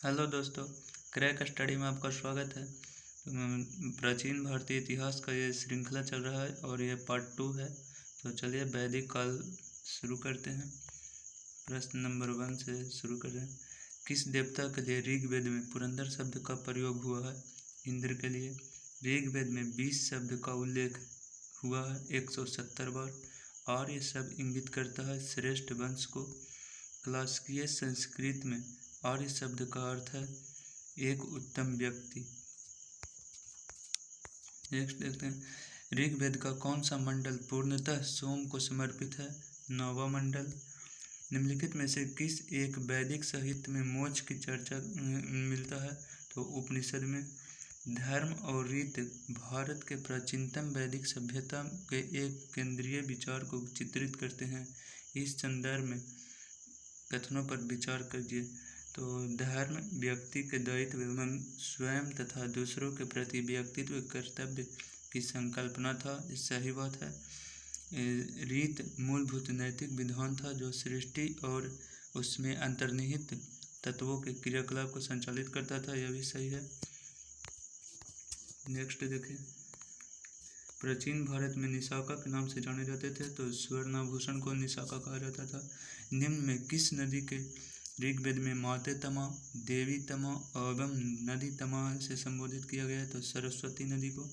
Hello दोस्तों, crack study में आपका स्वागत है। प्राचीन भारतीय इतिहास का ये श्रृंखला चल रहा है और ये पार्ट 2 है। तो चलिए वैदिक काल शुरू करते हैं। प्रश्न नंबर 1 से शुरू कर रहे हैं। किस देवता के लिए ऋग्वेद में पुरंदर शब्द का प्रयोग हुआ है? इंद्र के लिए। ऋग्वेद में 20 शब्द का उल्लेख हुआ है 170 बार और ये सब इंगित करता है श्रेष्ठ वंश को। क्लासिकीय संस्कृत में आर्य शब्द का अर्थ है एक उत्तम व्यक्ति। नेक्स्ट देखते हैं, ऋग्वेद का कौन सा मंडल पूर्णतः सोम को समर्पित है? 9वां मंडल। निम्नलिखित में से किस एक वैदिक साहित्य में मोक्ष की चर्चा मिलता है? तो उपनिषद में। धर्म और रीत भारत के प्राचीनतम वैदिक सभ्यता के एक केंद्रीय विचार को चित्रित करते हैं। इस संदर्भ में कथनों पर विचार कीजिए। तो धर्म व्यक्ति के दायित्व एवं स्वयं तथा दूसरों के प्रति व्यक्तित्व कर्तव्य की संकल्पना था, ये सही बात है। रीत मूलभूत नैतिक विधान था जो सृष्टि और उसमें अंतर्निहित तत्वों के क्रियाकलाप को संचालित करता था, यह भी सही है। नेक्स्ट देखें, प्राचीन भारत में निशाका के नाम से जाने जाते थे, तो स्वर्णाभूषण को निशाका कहा जाता था। निम्न में किस नदी के ऋग्वेद में माते तमा, देवी तमा एवं नदी तमा से संबोधित किया गया है? तो सरस्वती नदी को।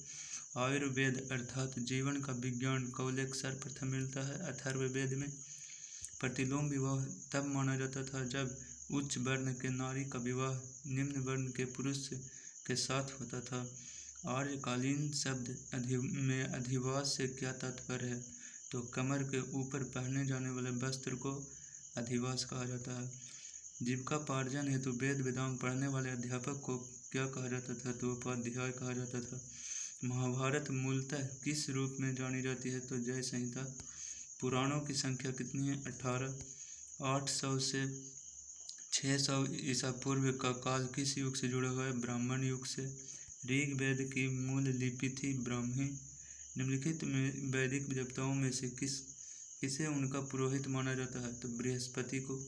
आयुर्वेद अर्थात जीवन का विज्ञान का उल्लेख सर्वप्रथम मिलता है अथर्ववेद में। प्रतिलोम विवाह तब माना जाता था जब उच्च वर्ण के नारी का विवाह निम्न वर्ण के पुरुष के साथ होता था। आर्यकालीन शब्द में अधिवास से क्या तात्पर्य है? तो कमर के ऊपर पहने जाने वाले वस्त्र को अधिवास कहा जाता है। जीविकापार्जन हेतु वेद वेदांत पढ़ने वाले अध्यापक को क्या कहा जाता था? तो उपाध्याय कहा जाता था। महाभारत मूलतः किस रूप में जानी जाती है? तो जय संहिता। पुराणों की संख्या कितनी है? 18। 800 से 600 ईसा पूर्व का काल किस युग से जुड़ा हुआ है? ब्राह्मण युग से। ऋग्वेद की मूल लिपि थी ब्राह्मी। निम्नलिखित में वैदिक देवताओं में से किसे उनका पुरोहित माना जाता है? तो बृहस्पति को।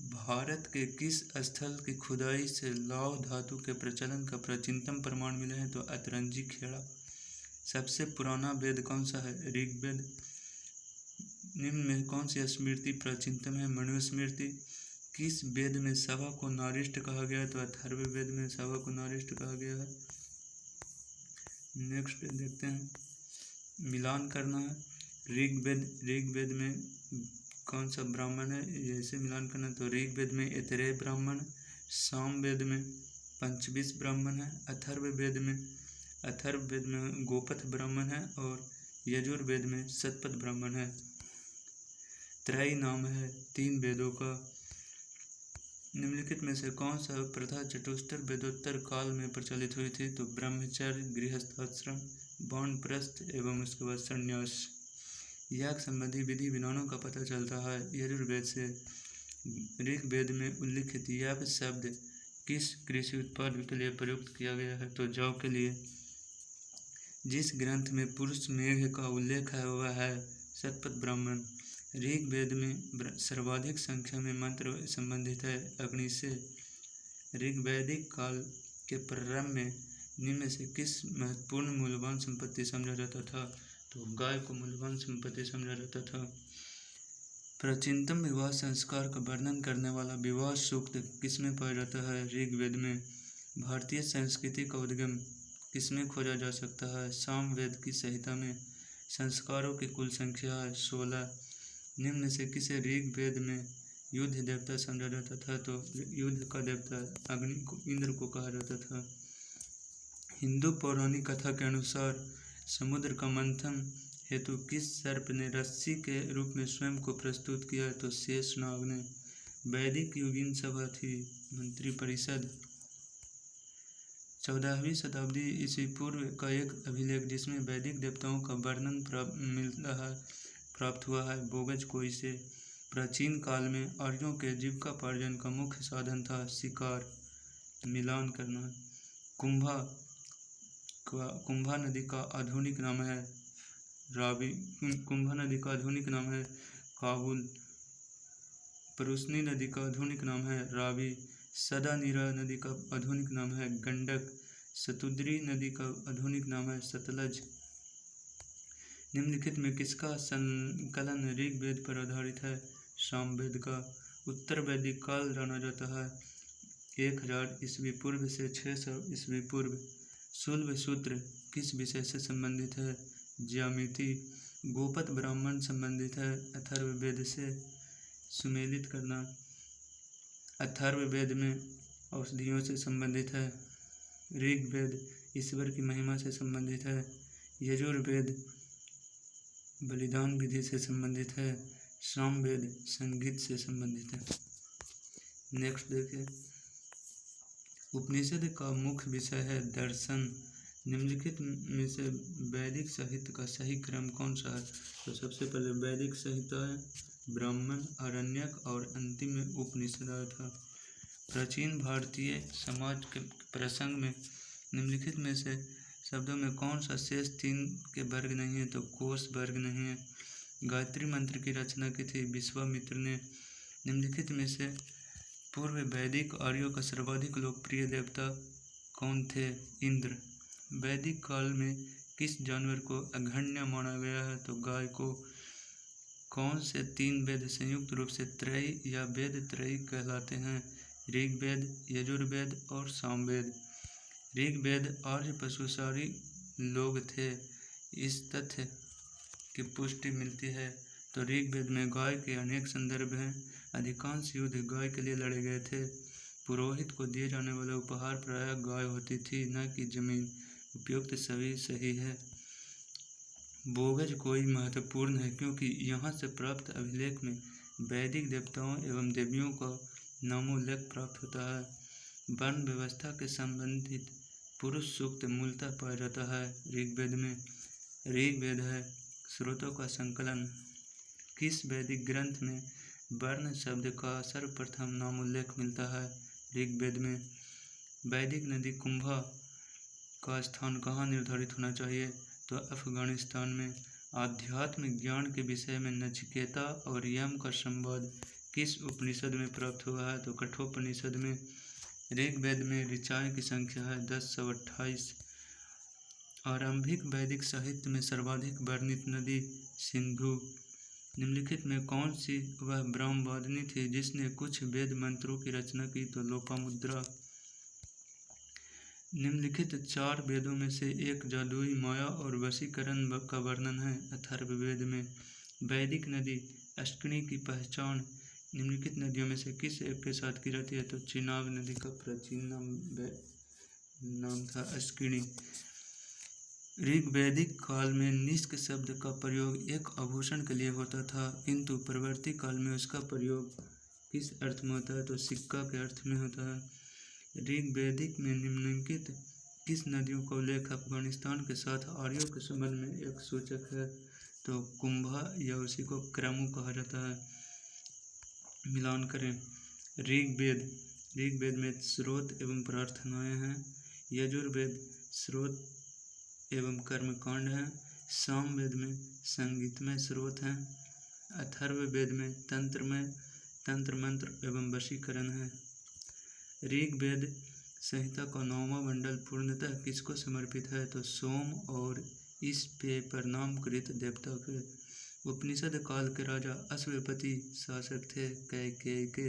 भारत के किस स्थल की खुदाई से लौह धातु के प्रचलन का प्राचीनतम प्रमाण मिले हैं? तो अतरंजी खेड़ा। सबसे पुराना वेद कौन सा है? ऋग्वेद। निम्न में कौन सी स्मृति प्राचीनतम है? मनुस्मृति। किस वेद में सभा को नारिष्ट कहा गया है? तो अथर्ववेद में सभा को नारिष्ट कहा गया है। नेक्स्ट देखते हैं, मिलान करना है। ऋग्वेद में कौन सा ब्राह्मण है, ऐसे मिलान करना? तो ऋग्वेद में ऐतरेय ब्राह्मण, सामवेद में पंचविश ब्राह्मण है, अथर्ववेद में गोपथ ब्राह्मण है और यजुर्वेद में शतपथ ब्राह्मण है। त्रय नाम है 3 वेदों का। निम्नलिखित में से कौन सा प्रथा चतुस्तर वेदोत्तर काल में प्रचलित हुई थी? तो ब्रह्मचर्य, गृहस्थाश्रम, वानप्रस्थ एवं उसके बाद संन्यास। याग संबंधी विधि विधानों का पता चलता है यजुर्वेद से। ऋग्वेद में उल्लिखित याव शब्द किस कृषि उत्पाद के लिए प्रयुक्त किया गया है? तो जौ के लिए। जिस ग्रंथ में पुरुष मेघ का उल्लेख है वह है शतपथ ब्राह्मण। ऋग्वेद में सर्वाधिक संख्या में मंत्र संबंधित है अग्नि से। ऋग्वैदिक काल के प्रारंभ में निम्न में से किस महत्वपूर्ण मूल्यवान संपत्ति समझा जाता था? तो गाय को मूल्यवान संपत्ति समझा जाता था। प्राचीनतम विवाह संस्कार का वर्णन करने वाला विवाह सूक्त किसमें पाया जाता है? ऋग्वेद में। भारतीय संस्कृति का उद्गम किसमें खोजा जा सकता है? सामवेद की संहिता में। संस्कारों की कुल संख्या है 16। निम्न से किसे ऋग्वेद में युद्ध देवता समझा जाता था? तो युद्ध का देवता अग्नि को, इंद्र को कहा जाता था। हिंदू पौराणिक कथा के अनुसार समुद्र का मंथन हेतु किस सर्प ने रस्सी के रूप में स्वयं को प्रस्तुत किया? तो शेषनाग ने। वैदिक युगीन सभा थी मंत्रिपरिषद। 14वीं शताब्दी ईस्वी पूर्व का एक अभिलेख जिसमें वैदिक देवताओं का वर्णन प्राप्त हुआ है बोगज कोई से। प्राचीन काल में आर्यों के जीविकापार्जन का मुख्य साधन था शिकार। मिलान करना है। कुंभा नदी का आधुनिक नाम है रावी। कुंभा नदी का आधुनिक नाम है काबुल। परुस्नी नदी का आधुनिक नाम है रावी। सदानीरा नदी का आधुनिक नाम है गंडक। सतुद्री नदी का आधुनिक नाम है सतलज। निम्नलिखित में किसका संकलन ऋग्वेद पर आधारित है? सामवेद का। उत्तर वैदिक काल जाना जाता है 1000 ईस्वी पूर्व से 600 ईस्वी पूर्व। शुल्ब सूत्र किस विषय से संबंधित है? ज्यामिति। गोपद ब्राह्मण संबंधित है अथर्ववेद से। सुमेलित करना अथर्ववेद में औषधियों से संबंधित है। ऋग्वेद ईश्वर की महिमा से संबंधित है। यजुर्वेद बलिदान विधि से संबंधित है। सामवेद संगीत से संबंधित है। नेक्स्ट देखिए, उपनिषद का मुख्य विषय है दर्शन। निम्नलिखित में से वैदिक साहित्य का सही क्रम कौन सा है? तो सबसे पहले वैदिक साहित्य है ब्राह्मण, आरण्यक और अंतिम में उपनिषद आया था। प्राचीन भारतीय समाज के प्रसंग में निम्नलिखित में से शब्दों में कौन सा शेष 3 के वर्ग नहीं है? तो कोष वर्ग नहीं है। गायत्री मंत्र की रचना की थी विश्वामित्र ने। निम्नलिखित में से पूर्व वैदिक आर्यों का सर्वाधिक लोकप्रिय देवता कौन थे? इंद्र। वैदिक काल में किस जानवर को अग्रगण्य माना गया है? तो गाय को। कौन से 3 वेद संयुक्त रूप से त्रयी या वेद त्रयी कहलाते हैं? ऋग्वेद, यजुर्वेद और सामवेद। ऋग्वेद आर्य पशुचारी लोग थे, इस तथ्य की पुष्टि मिलती है। तो ऋग्वेद में गाय के अनेक संदर्भ हैं। अधिकांश युद्ध गाय के लिए लड़े गए थे। पुरोहित को दिए जाने वाला उपहार प्रायः गाय होती थी, न कि जमीन। उपयुक्त सभी सही है। बोगज कोई महत्वपूर्ण है क्योंकि यहाँ से प्राप्त अभिलेख में वैदिक देवताओं एवं देवियों का नामोल्लेख प्राप्त होता है। वर्ण व्यवस्था के संबंधित पुरुष सूक्त मूलतः पाया जाता है ऋग्वेद में। ऋग्वेद है स्रोतों का संकलन। किस वैदिक ग्रंथ में वर्ण शब्द का सर्वप्रथम नामोल्लेख मिलता है? ऋग्वेद में। वैदिक नदी कुंभा का स्थान कहाँ निर्धारित होना चाहिए? तो अफगानिस्तान में। आध्यात्म ज्ञान के विषय में नचिकेता और यम का संवाद किस उपनिषद में प्राप्त हुआ है? तो कठोपनिषद में। ऋग्वेद में ऋचाएँ की संख्या है 1028। आरंभिक वैदिक साहित्य में सर्वाधिक वर्णित नदी सिंधु। निम्नलिखित में कौन सी वह ब्रह्मवादिनी थी जिसने कुछ वेद मंत्रों की रचना की? तो लोपामुद्रा। निम्नलिखित 4 वेदों में से एक जादुई माया और वशीकरण का वर्णन है अथर्ववेद में। वैदिक नदी अश्किनी की पहचान निम्नलिखित नदियों में से किस एक के साथ की जाती है? तो चिनाब नदी का प्राचीन नाम था अश्किनी। ऋग्वैदिक काल में निष्क शब्द का प्रयोग एक आभूषण के लिए होता था, किंतु परवर्ती काल में उसका प्रयोग किस अर्थ में होता है? तो सिक्का के अर्थ में होता है। ऋग्वैदिक में निम्नलिखित किस नदियों का उल्लेख अफगानिस्तान के साथ आर्यों के संबंध में एक सूचक है? तो कुंभा या उसी को क्रमु कहा जाता है। मिलान करें। ऋग्वेद में स्रोत एवं प्रार्थनाएं हैं। यजुर्वेद स्रोत एवं कर्मकांड हैं। सामवेद में संगीतमय स्रोत हैं। अथर्ववेद में तंत्र मंत्र एवं वशीकरण है। ऋग्वेद संहिता का 9वां मंडल पूर्णतः किसको समर्पित है? तो सोम और इस पे प्रणामकृत देवता के। उपनिषद काल के राजा अश्वपति शासक थे कैकेयी के।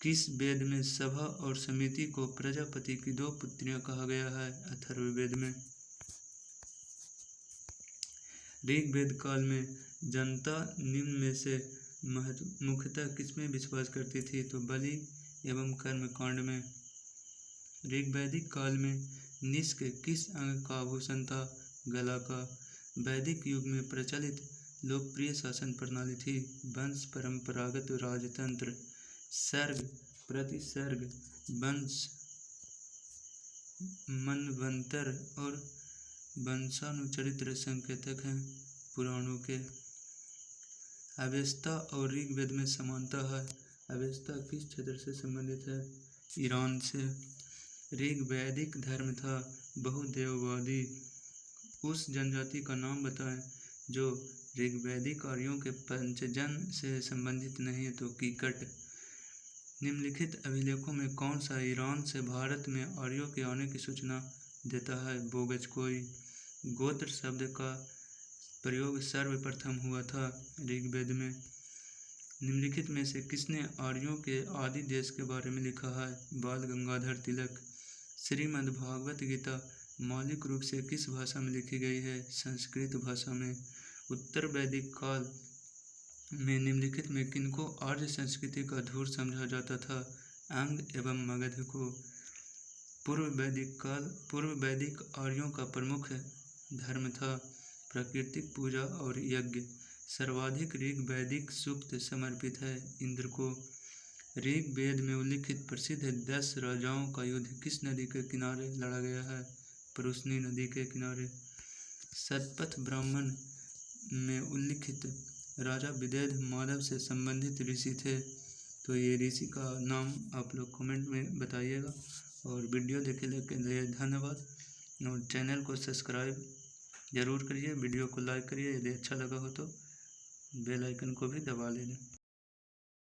किस वेद में सभा और समिति को प्रजापति की 2 पुत्रियां कहा गया है? अथर्ववेद में। ऋग्वेद काल में जनता निम्न में से मुख्यतः किसमें विश्वास करती थी? तो बलि एवं कर्मकांड में। ऋग्वैदिक काल में निष्क किस अंग का आभूषण था? गला का। वैदिक युग में प्रचलित लोकप्रिय शासन प्रणाली थी वंश परंपरागत राजतंत्र। सर्ग, प्रतिसर्ग, वंश, मनवंतर और वंशानुचरित्र संकेतक हैं पुराणों के। अवेस्ता और ऋग्वेद में समानता है। अवेस्ता किस क्षेत्र से संबंधित है? ईरान से। ऋग्वैदिक धर्म था बहुदेववादी। उस जनजाति का नाम बताएं जो ऋग्वैदिक आर्यों के पंचजन से संबंधित नहीं है? तो कीकट। निम्नलिखित अभिलेखों में कौन सा ईरान से भारत में आर्यों के आने की सूचना देता है? बोगज कोई। गोत्र शब्द का प्रयोग सर्वप्रथम हुआ था ऋग्वेद में। निम्नलिखित में से किसने आर्यों के आदि देश के बारे में लिखा है? बाल गंगाधर तिलक। श्रीमद् भागवत गीता मौलिक रूप से किस भाषा में लिखी गई है? संस्कृत भाषा में। उत्तर वैदिक काल में निम्नलिखित में किनको आर्य संस्कृति का धूर समझा जाता था? अंग एवं मगध को। पूर्व वैदिक आर्यों का प्रमुख धर्म था प्राकृतिक पूजा और यज्ञ। सर्वाधिक ऋग वैदिक सूक्त समर्पित है इंद्र को। ऋग वेद में उल्लिखित प्रसिद्ध 10 राजाओं का युद्ध किस नदी के किनारे लड़ा गया है? परुष्णी नदी के किनारे। शतपथ ब्राह्मण में उल्लिखित राजा विदेह माधव से संबंधित ऋषि थे। तो ये ऋषि का नाम आप लोग कमेंट में बताइएगा। और वीडियो देखने के लिए धन्यवाद। और चैनल को सब्सक्राइब ज़रूर करिए, वीडियो को लाइक करिए, यदि अच्छा लगा हो तो बेल आइकन को भी दबा लेना।